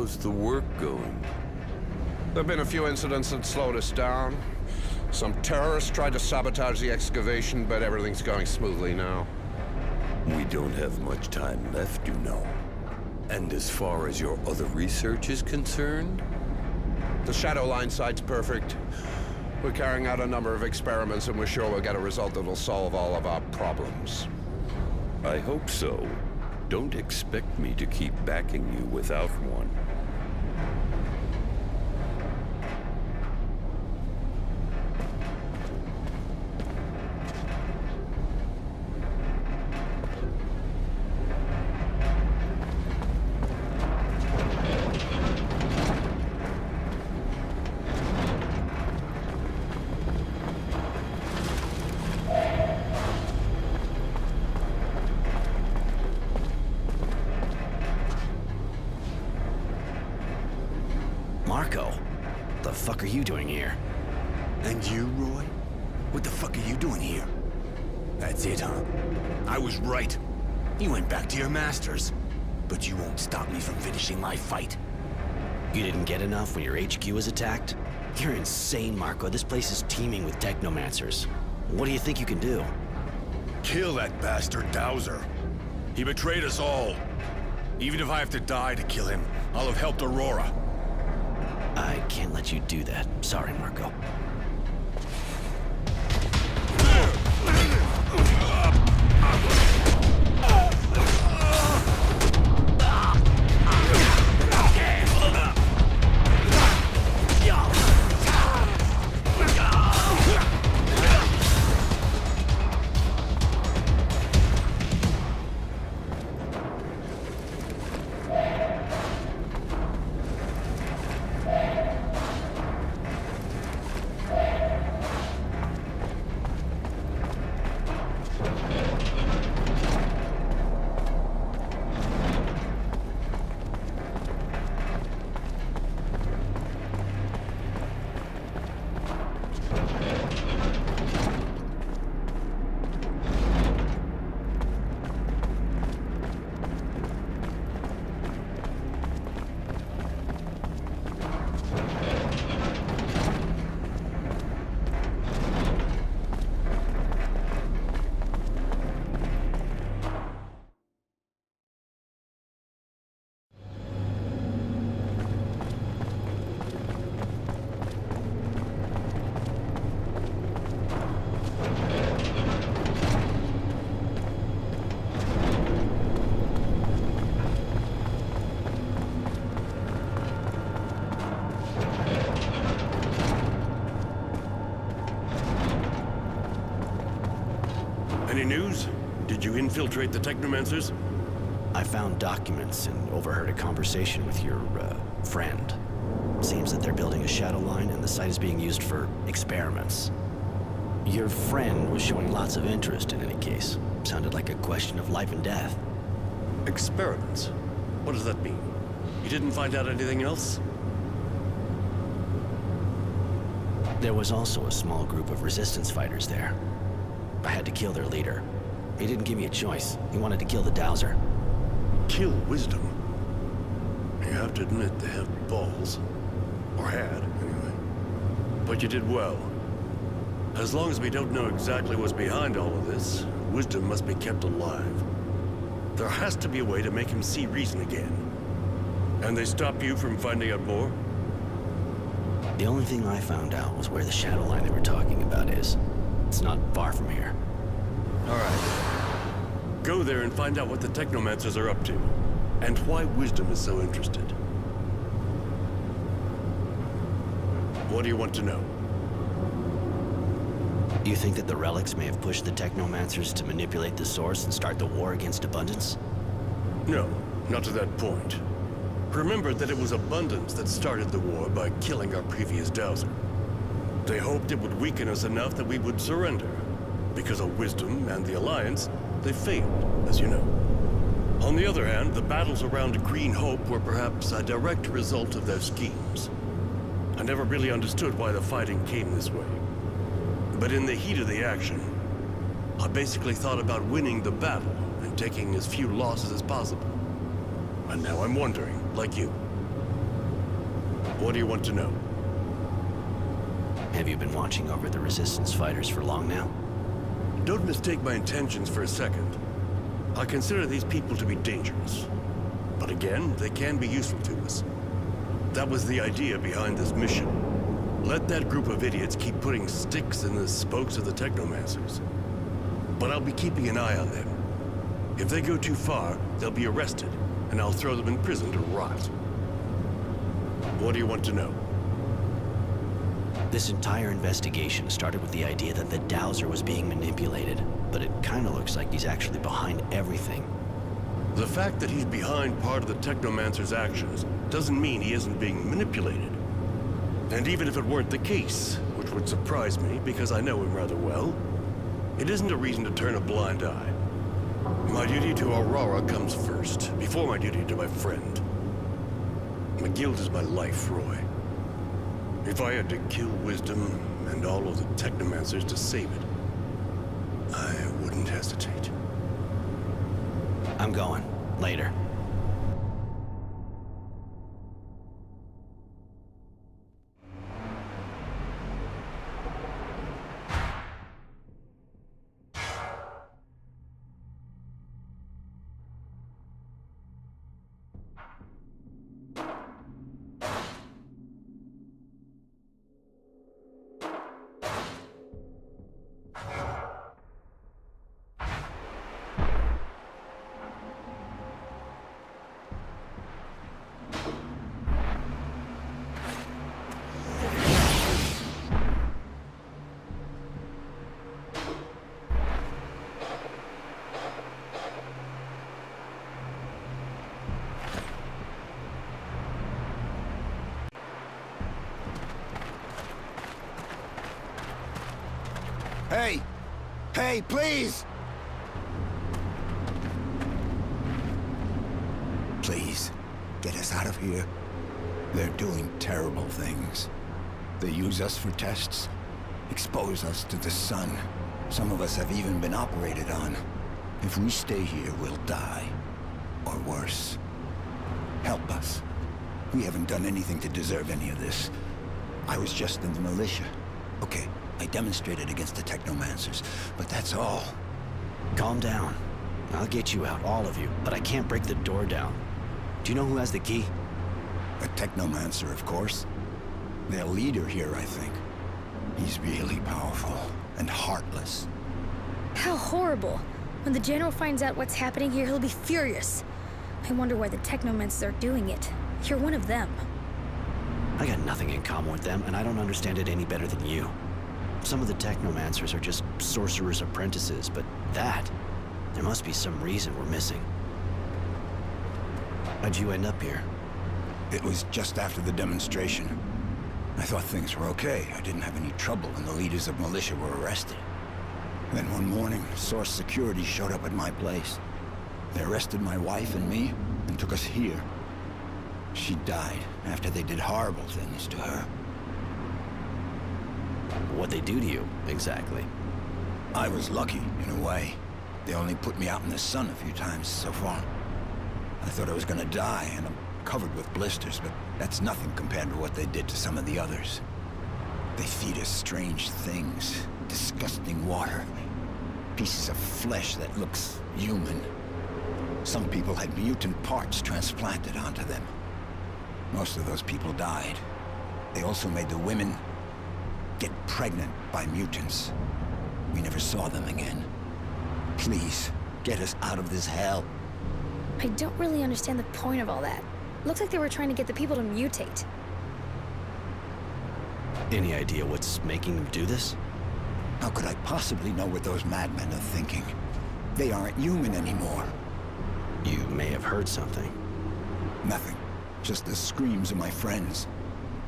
How's the work going? There have been a few incidents that slowed us down. Some terrorists tried to sabotage the excavation, but everything's going smoothly now. We don't have much time left, you know. And as far as your other research is concerned? The Shadow Line site's perfect. We're carrying out a number of experiments, and we're sure we'll get a result that'll solve all of our problems. I hope so. Don't expect me to keep backing you without one. Marco, the fuck are you doing here? And you, Roy? What the fuck are you doing here? That's it, huh? I was right. You went back to your masters. But you won't stop me from finishing my fight. You didn't get enough when your HQ was attacked? You're insane, Marco. This place is teeming with technomancers. What do you think you can do? Kill that bastard Dowser. He betrayed us all. Even if I have to die to kill him, I'll have helped Aurora. I can't let you do that. Sorry, Marco. Any news? Did you infiltrate the Technomancers? I found documents and overheard a conversation with your, friend. Seems that they're building a shadow line and the site is being used for experiments. Your friend was showing lots of interest in any case. Sounded like a question of life and death. Experiments? What does that mean? You didn't find out anything else? There was also a small group of resistance fighters there. I had to kill their leader. He didn't give me a choice. He wanted to kill the Dowser. Kill Wisdom? You have to admit they have balls. Or had, anyway. But you did well. As long as we don't know exactly what's behind all of this, Wisdom must be kept alive. There has to be a way to make him see reason again. And they stop you from finding out more? The only thing I found out was where the shadow line they were talking about is. It's not far from here. All right. Go there and find out what the Technomancers are up to, and why Wisdom is so interested. What do you want to know? You think that the relics may have pushed the Technomancers to manipulate the source and start the war against Abundance? No, not to that point. Remember that it was Abundance that started the war by killing our previous Dowser. They hoped it would weaken us enough that we would surrender. Because of Wisdom and the Alliance, they failed, as you know. On the other hand, the battles around Green Hope were perhaps a direct result of their schemes. I never really understood why the fighting came this way. But in the heat of the action, I basically thought about winning the battle and taking as few losses as possible. And now I'm wondering, like you, What do you want to know? Have you been watching over the Resistance fighters for long now? Don't mistake my intentions for a second. I consider these people to be dangerous. But again, they can be useful to us. That was the idea behind this mission. Let that group of idiots keep putting sticks in the spokes of the Technomancers. But I'll be keeping an eye on them. If they go too far, they'll be arrested, and I'll throw them in prison to rot. What do you want to know? This entire investigation started with the idea that the Dowser was being manipulated, but it kinda looks like he's actually behind everything. The fact that he's behind part of the Technomancer's actions doesn't mean he isn't being manipulated. And even if it weren't the case, which would surprise me because I know him rather well, it isn't a reason to turn a blind eye. My duty to Aurora comes first, before my duty to my friend. My guild is my life, Roy. If I had to kill Wisdom and all of the Technomancers to save it, I wouldn't hesitate. I'm going. Later. Hey! Hey, please! Please, get us out of here. They're doing terrible things. They use us for tests, expose us to the sun. Some of us have even been operated on. If we stay here, we'll die. Or worse. Help us. We haven't done anything to deserve any of this. I was just in the militia. Okay, I demonstrated against the Technomancers, but that's all. Calm down. I'll get you out, all of you, but I can't break the door down. Do you know who has the key? A Technomancer, of course. Their leader here, I think. He's really powerful and heartless. How horrible. When the General finds out what's happening here, he'll be furious. I wonder why the Technomancers are doing it. You're one of them. I got nothing in common with them, and I don't understand it any better than you. Some of the Technomancers are just sorcerers' apprentices, but that... there must be some reason we're missing. How'd you end up here? It was just after the demonstration. I thought things were okay. I didn't have any trouble, and the leaders of militia were arrested. Then one morning, Source Security showed up at my place. They arrested my wife and me, and took us here. She died after they did horrible things to her. What'd they do to you, exactly? I was lucky, in a way. They only put me out in the sun a few times so far. I thought I was gonna die, and I'm covered with blisters, but that's nothing compared to what they did to some of the others. They feed us strange things, disgusting water, pieces of flesh that looks human. Some people had mutant parts transplanted onto them. Most of those people died. They also made the women get pregnant by mutants. We never saw them again. Please, get us out of this hell. I don't really understand the point of all that. Looks like they were trying to get the people to mutate. Any idea what's making them do this? How could I possibly know what those madmen are thinking? They aren't human anymore. You may have heard something. Nothing. Just the screams of my friends.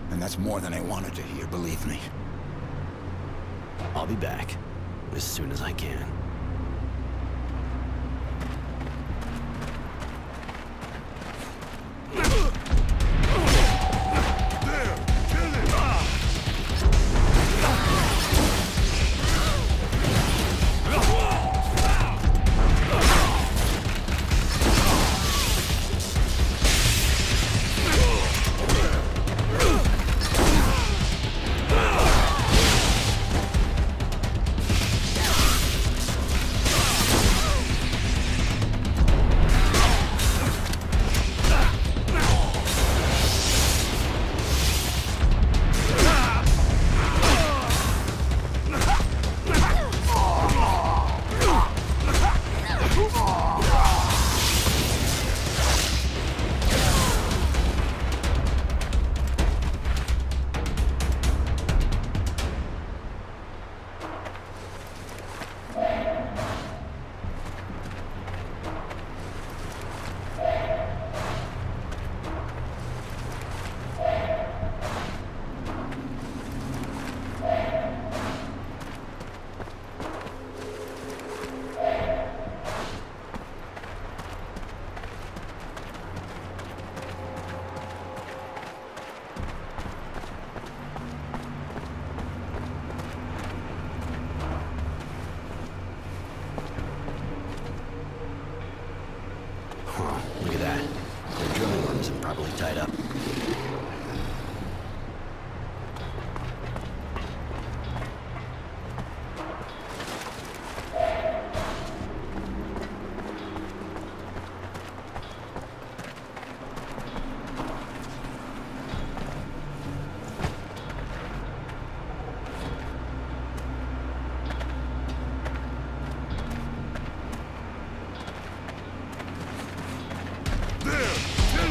And that's more than I wanted to hear, believe me. I'll be back as soon as I can. arms and probably tied up.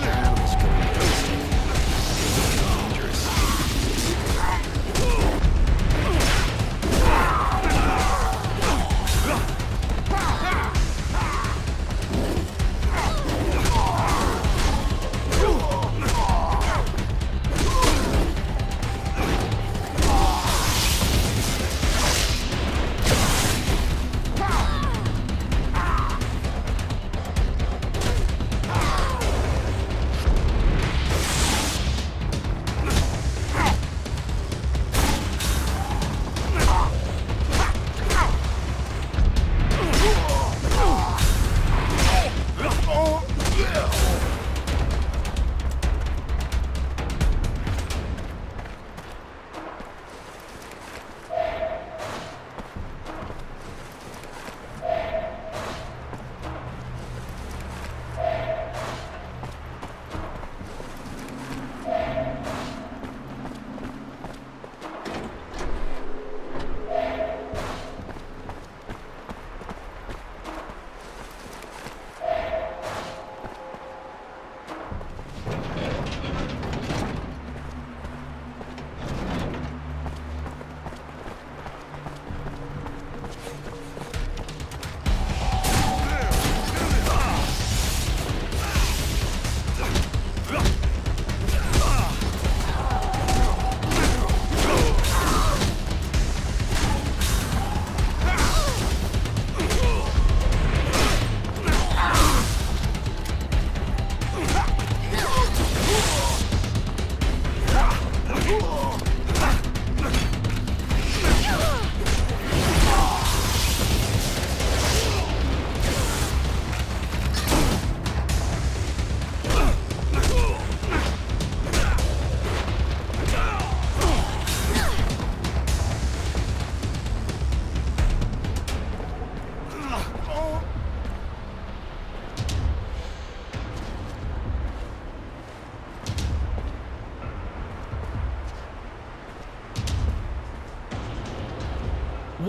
Animals going ballistic. Dangerous.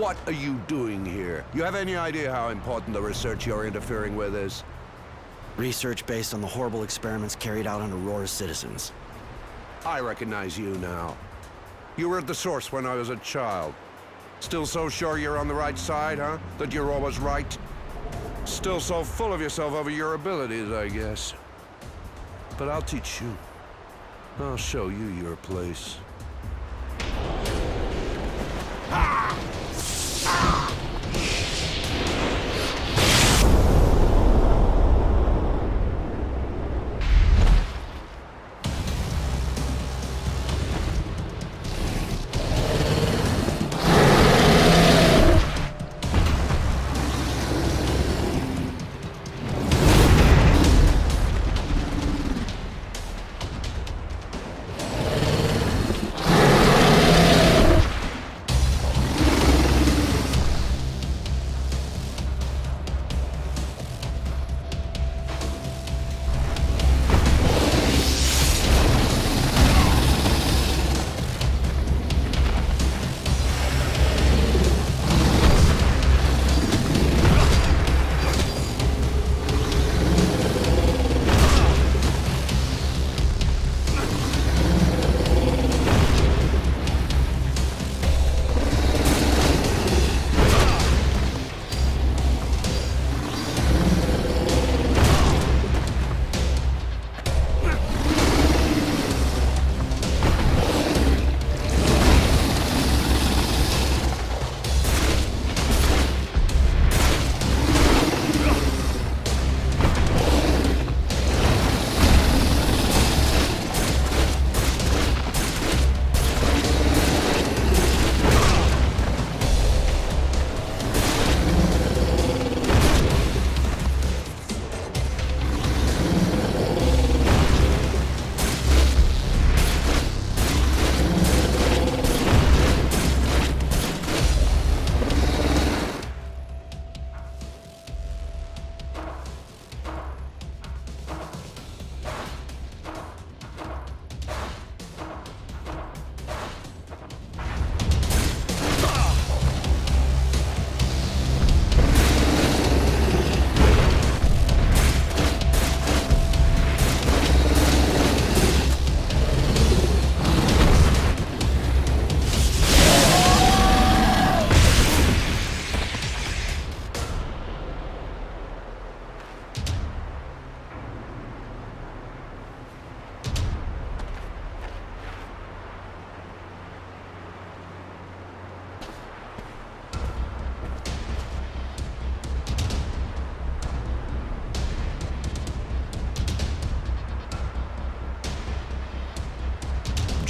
What are you doing here? You have any idea how important the research you're interfering with is? Research based on the horrible experiments carried out on Aurora's citizens. I recognize you now. You were at the source when I was a child. Still so sure you're on the right side, huh? That you're always right? Still so full of yourself over your abilities, I guess. But I'll teach you. I'll show you your place.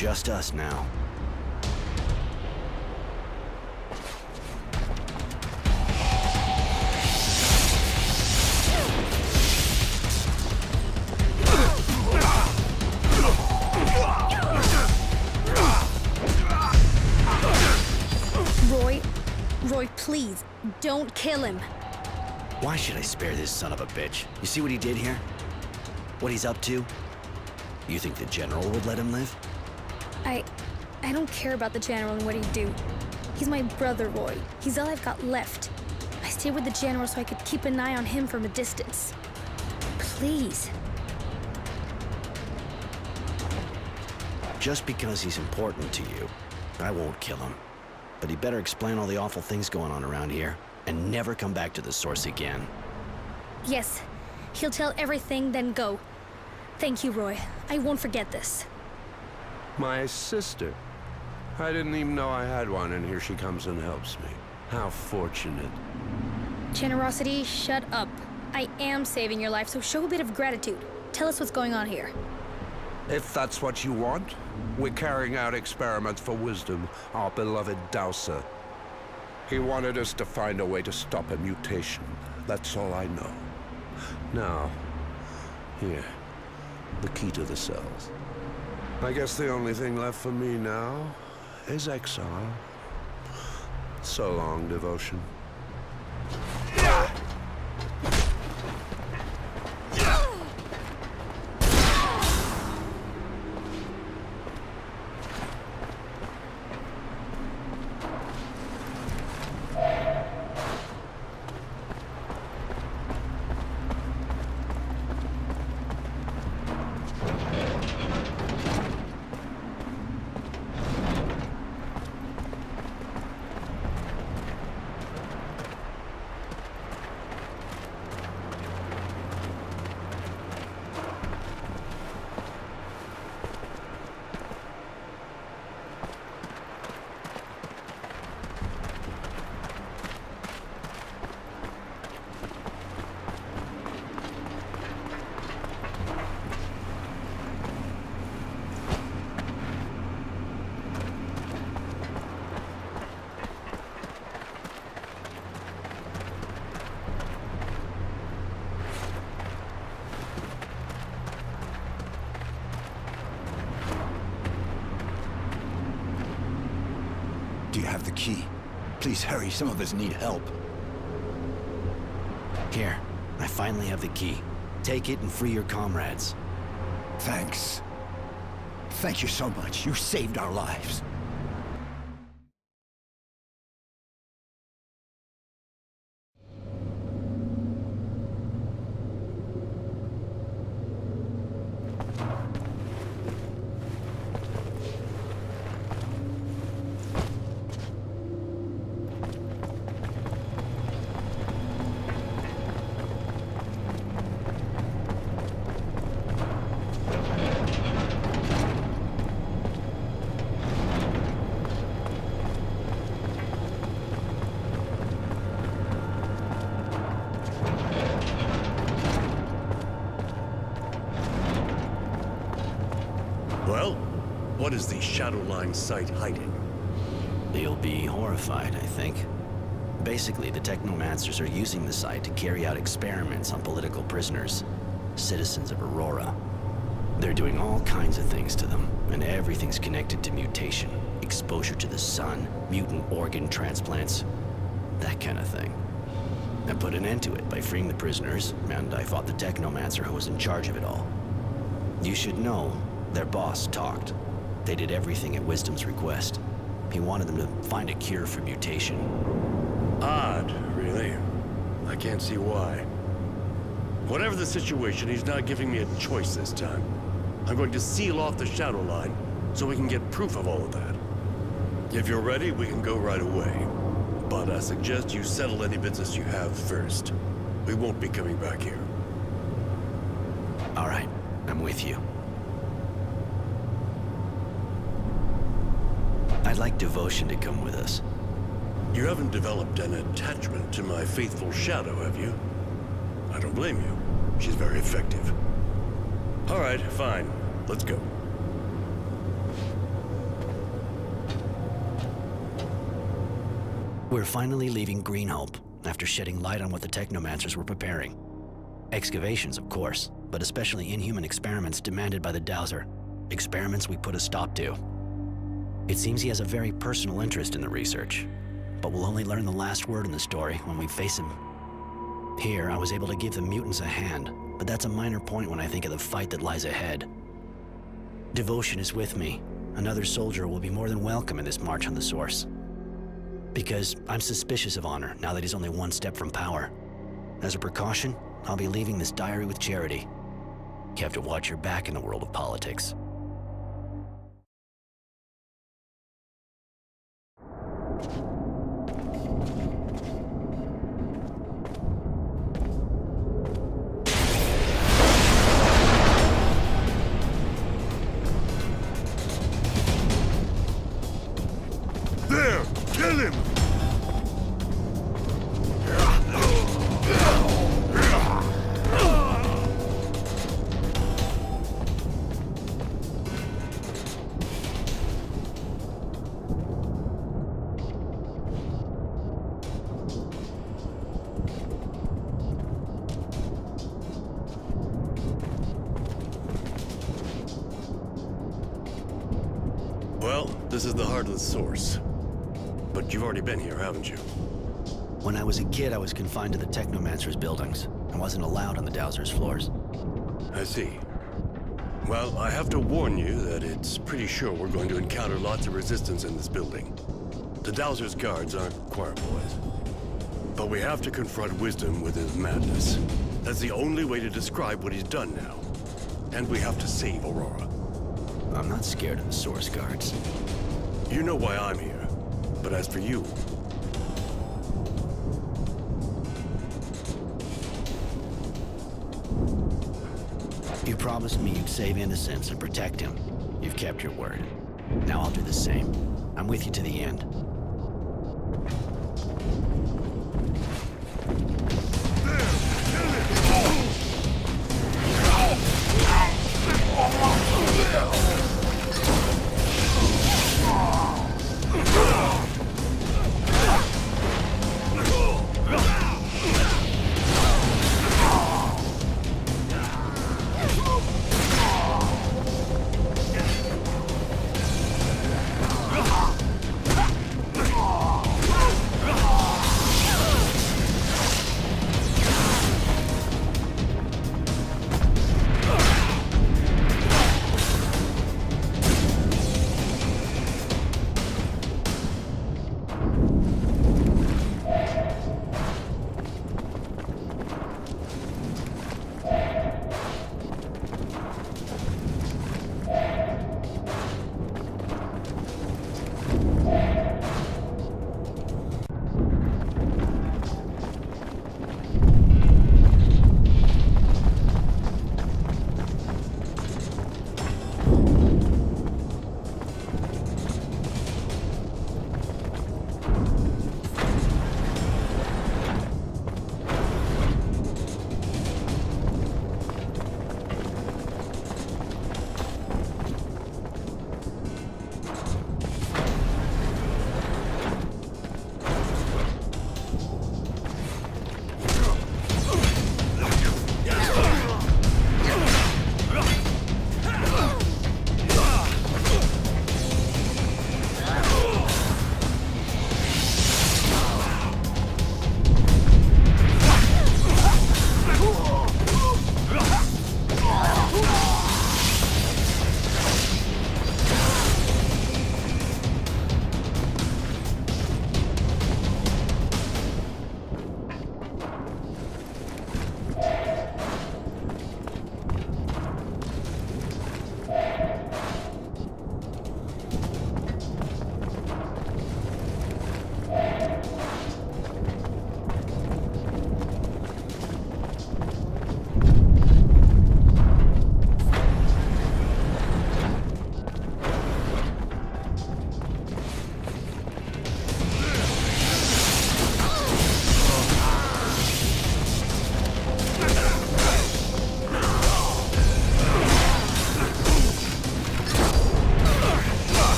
Just us now. Roy, please, don't kill him. Why should I spare this son of a bitch? You see what he did here? What he's up to? You think the General would let him live? I don't care about the General and what he'd do. He's my brother, Roy. He's all I've got left. I stayed with the General so I could keep an eye on him from a distance. Please. Just because he's important to you, I won't kill him. But he better explain all the awful things going on around here and never come back to the source again. Yes, he'll tell everything, then go. Thank you, Roy. I won't forget this. My sister. I didn't even know I had one, and here she comes and helps me. How fortunate. Generosity, shut up. I am saving your life, so show a bit of gratitude. Tell us what's going on here. If that's what you want, we're carrying out experiments for Wisdom, our beloved Dowser. He wanted us to find a way to stop a mutation. That's all I know. Now, here, the key to the cells. I guess the only thing left for me now is exile. So long, devotion. Do you have the key? Please hurry, some of us need help. Here, I finally have the key. Take it and free your comrades. Thanks. Thank you so much. You saved our lives. Well, what is the Shadowline site hiding? You'll be horrified, I think. Basically, the Technomancers are using the site to carry out experiments on political prisoners, citizens of Aurora. They're doing all kinds of things to them, and everything's connected to mutation, exposure to the sun, mutant organ transplants, that kind of thing. I put an end to it by freeing the prisoners, and I fought the Technomancer who was in charge of it all. You should know, their boss talked. They did everything at Wisdom's request. He wanted them to find a cure for mutation. Odd, really. I can't see why. Whatever the situation, he's not giving me a choice this time. I'm going to seal off the Shadowline so we can get proof of all of that. If you're ready, we can go right away. But I suggest you settle any business you have first. We won't be coming back here. All right, I'm with you. I'd like Devotion to come with us. You haven't developed an attachment to my faithful Shadow, have you? I don't blame you. She's very effective. All right, fine. Let's go. We're finally leaving Green Hope after shedding light on what the Technomancers were preparing. Excavations, of course, but especially inhuman experiments demanded by the Dowser. Experiments we put a stop to. It seems he has a very personal interest in the research, but we'll only learn the last word in the story when we face him. Here, I was able to give the mutants a hand, but that's a minor point when I think of the fight that lies ahead. Devotion is with me. Another soldier will be more than welcome in this march on the Source. Because I'm suspicious of Honor now that he's only one step from power. As a precaution, I'll be leaving this diary with Charity. You have to watch your back in the world of politics. There! Kill him! Well, this is the heart of the Source. But you've already been here, haven't you? When I was a kid, I was confined to the Technomancers' buildings. I wasn't allowed on the Dowser's floors. I see. Well, I have to warn you that it's pretty sure we're going to encounter lots of resistance in this building. The Dowser's guards aren't choir boys. But we have to confront Wisdom with his madness. That's the only way to describe what he's done now. And we have to save Aurora. I'm not scared of the Source guards. You know why I'm here. But as for you... You promised me you'd save innocents and protect him. You've kept your word. Now I'll do the same. I'm with you to the end.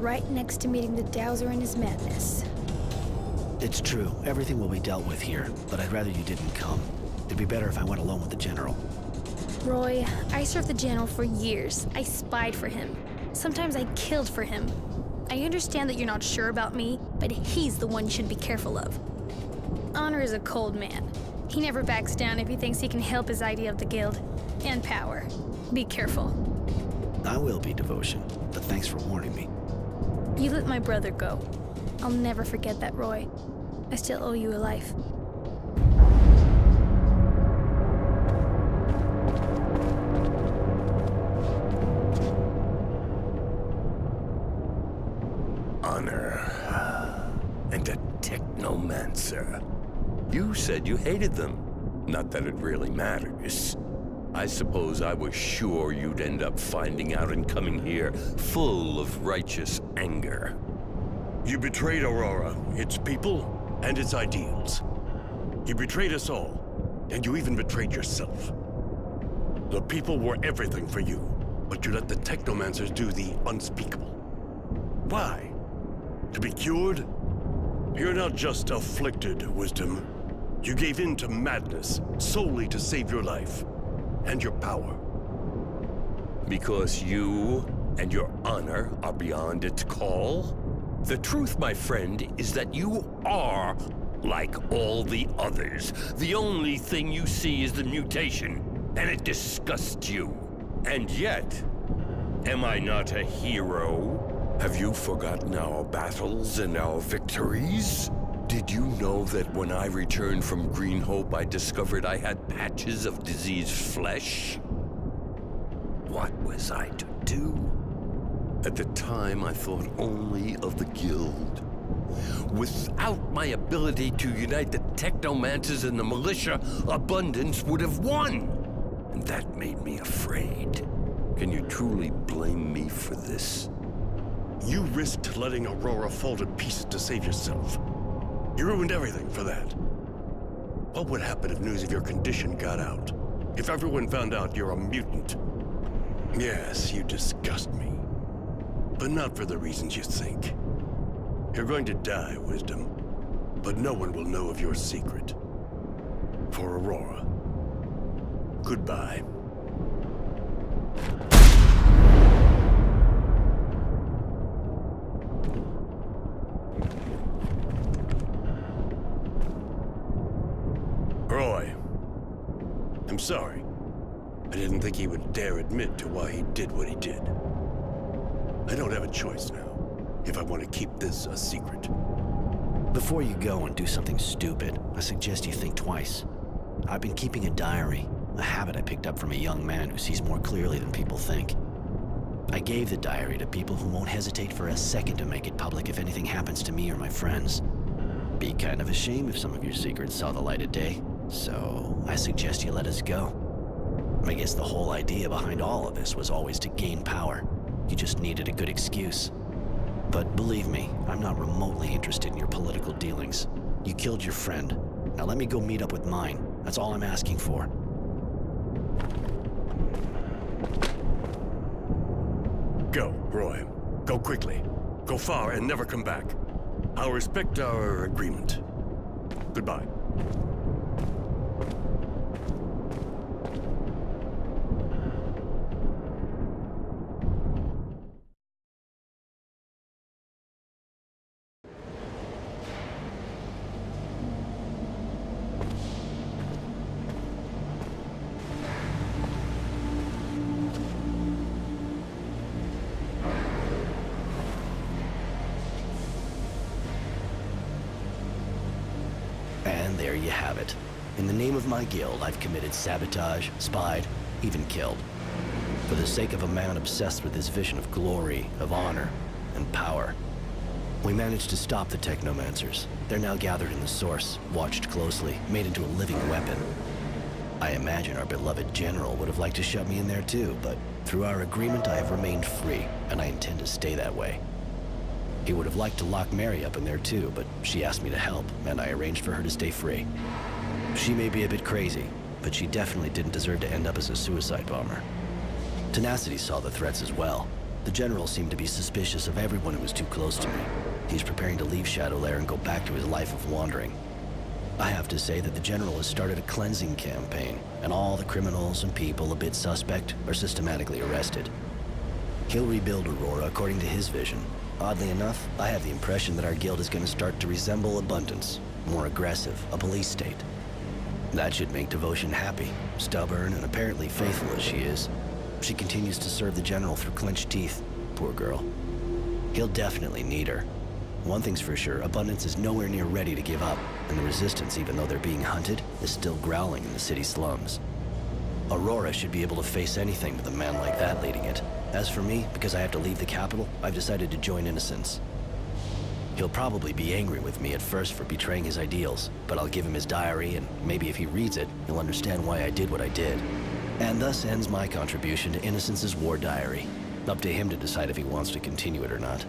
right next to meeting the Dowser in his madness. It's true. Everything will be dealt with here, but I'd rather you didn't come. It'd be better if I went alone with the General. Roy, I served the General for years. I spied for him. Sometimes I killed for him. I understand that you're not sure about me, but he's the one you should be careful of. Honor is a cold man. He never backs down if he thinks he can help his idea of the Guild. And power. Be careful. I will be, Devotion, but thanks for warning me. You let my brother go. I'll never forget that, Roy. I still owe you a life. Honor. And a technomancer. You said you hated them. Not that it really matters. I suppose I was sure you'd end up finding out and coming here full of righteous anger. You betrayed Aurora, its people, and its ideals. You betrayed us all, and you even betrayed yourself. The people were everything for you, but you let the technomancers do the unspeakable. Why? To be cured? You're not just afflicted, Wisdom. You gave in to madness solely to save your life and your power. Because you and your honor are beyond its call? The truth, my friend, is that you are like all the others. The only thing you see is the mutation, and it disgusts you. And yet, am I not a hero? Have you forgotten our battles and our victories? Did you know that when I returned from Green Hope, I discovered I had patches of diseased flesh? What was I to do? At the time, I thought only of the Guild. Without my ability to unite the Technomancers and the militia, Abundance would have won. And that made me afraid. Can you truly blame me for this? You risked letting Aurora fall to pieces to save yourself. You ruined everything for that. What would happen if news of your condition got out? If everyone found out you're a mutant? Yes, you disgust me. But not for the reasons you think. You're going to die, Wisdom. But no one will know of your secret. For Aurora. Goodbye. Roy. I'm sorry. I didn't think he would dare admit to why he did what he did. I don't have a choice now, if I want to keep this a secret. Before you go and do something stupid, I suggest you think twice. I've been keeping a diary, a habit I picked up from a young man who sees more clearly than people think. I gave the diary to people who won't hesitate for a second to make it public if anything happens to me or my friends. Be kind of a shame if some of your secrets saw the light of day, so I suggest you let us go. I guess the whole idea behind all of this was always to gain power. You just needed a good excuse. But believe me, I'm not remotely interested in your political dealings. You killed your friend. Now let me go meet up with mine. That's all I'm asking for. Go, Roy. Go quickly. Go far and never come back. I'll respect our agreement. Goodbye. And there you have it. In the name of my guild, I've committed sabotage, spied, even killed. For the sake of a man obsessed with his vision of glory, of honor, and power. We managed to stop the Technomancers. They're now gathered in the Source, watched closely, made into a living weapon. I imagine our beloved General would have liked to shove me in there too, but through our agreement I have remained free, and I intend to stay that way. He would have liked to lock Mary up in there too, but she asked me to help, and I arranged for her to stay free. She may be a bit crazy, but she definitely didn't deserve to end up as a suicide bomber. Tenacity saw the threats as well. The General seemed to be suspicious of everyone who was too close to me. He's preparing to leave Shadowlair and go back to his life of wandering. I have to say that the General has started a cleansing campaign, and all the criminals and people a bit suspect are systematically arrested. He'll rebuild Aurora according to his vision. Oddly enough, I have the impression that our guild is going to start to resemble Abundance, more aggressive, a police state. That should make Devotion happy, stubborn and apparently faithful as she is. She continues to serve the General through clenched teeth, poor girl. He'll definitely need her. One thing's for sure, Abundance is nowhere near ready to give up, and the Resistance, even though they're being hunted, is still growling in the city slums. Aurora should be able to face anything with a man like that leading it. As for me, because I have to leave the capital, I've decided to join Innocence. He'll probably be angry with me at first for betraying his ideals, but I'll give him his diary, and maybe if he reads it, he'll understand why I did what I did. And thus ends my contribution to Innocence's war diary. Up to him to decide if he wants to continue it or not.